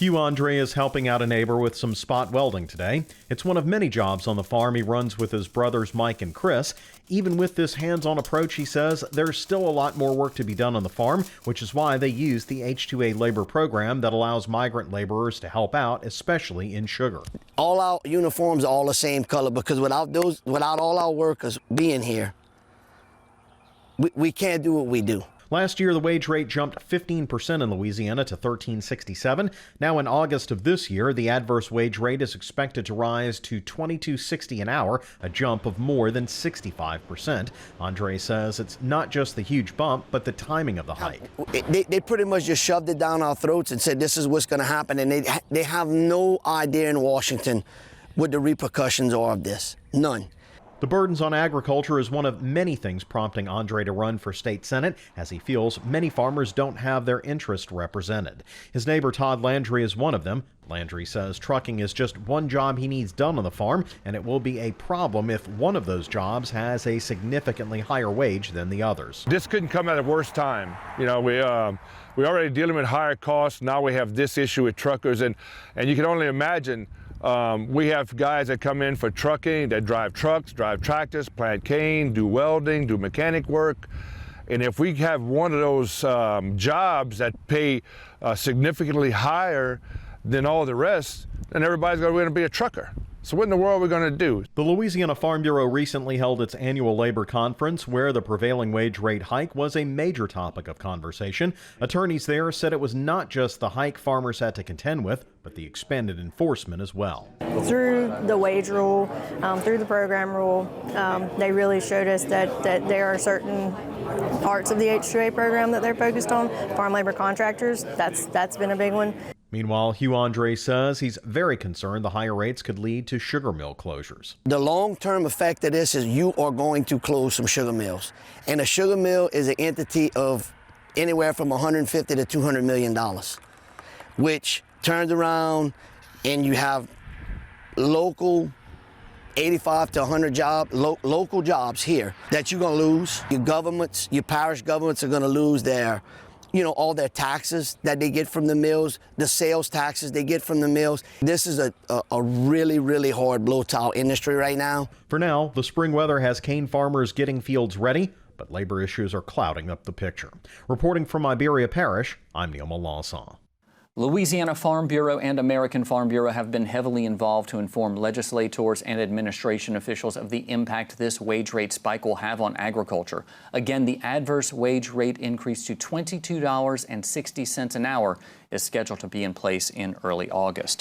Hugh Andre is helping out a neighbor with some spot welding today. It's one of many jobs on the farm he runs with his brothers Mike and Chris. Even with this hands-on approach, he says, there's still a lot more work to be done on the farm, which is why they use the H-2A labor program that allows migrant laborers to help out, especially in sugar. All our uniforms are all the same color because without all our workers being here, we can't do what we do. Last year, the wage rate jumped 15% in Louisiana to $13.67. Now in August of this year, the adverse wage rate is expected to rise to $22.60 an hour, a jump of more than 65%. Andre says it's not just the huge bump, but the timing of the hike. They pretty much just shoved it down our throats and said this is what's going to happen, and they have no idea in Washington what the repercussions are of this. None. The burdens on agriculture is one of many things prompting Andre to run for state senate, as he feels many farmers don't have their interest represented. His neighbor Todd Landry is one of them. Landry says trucking is just one job he needs done on the farm, and it will be a problem if one of those jobs has a significantly higher wage than the others. This couldn't come at a worse time. You know, we already dealing with higher costs. Now we have this issue with truckers, and you can only imagine. We have guys that come in for trucking, that drive trucks, drive tractors, plant cane, do welding, do mechanic work. And if we have one of those jobs that pay significantly higher than all the rest, then everybody's going to be a trucker. So what in the world are we going to do? The Louisiana Farm Bureau recently held its annual labor conference where the prevailing wage rate hike was a major topic of conversation. Attorneys there said it was not just the hike farmers had to contend with, but the expanded enforcement as well. Through the wage rule, through the program rule, they really showed us that there are certain parts of the H-2A program that they're focused on. Farm labor contractors, that's been a big one. Meanwhile, Hugh Andre says he's very concerned the higher rates could lead to sugar mill closures. The long-term effect of this is you are going to close some sugar mills. And a sugar mill is an entity of anywhere from $150 to $200 million, which turns around and you have local 85 to 100 local jobs here that you're going to lose. Your governments, your parish governments are going to lose their all their taxes that they get from the mills, the sales taxes they get from the mills. This is a really, really hard blow to our industry right now. For now, the spring weather has cane farmers getting fields ready, but labor issues are clouding up the picture. Reporting from Iberia Parish, I'm Neil Melancon. Louisiana Farm Bureau and American Farm Bureau have been heavily involved to inform legislators and administration officials of the impact this wage rate spike will have on agriculture. Again, the adverse wage rate increase to $22.60 an hour is scheduled to be in place in early August.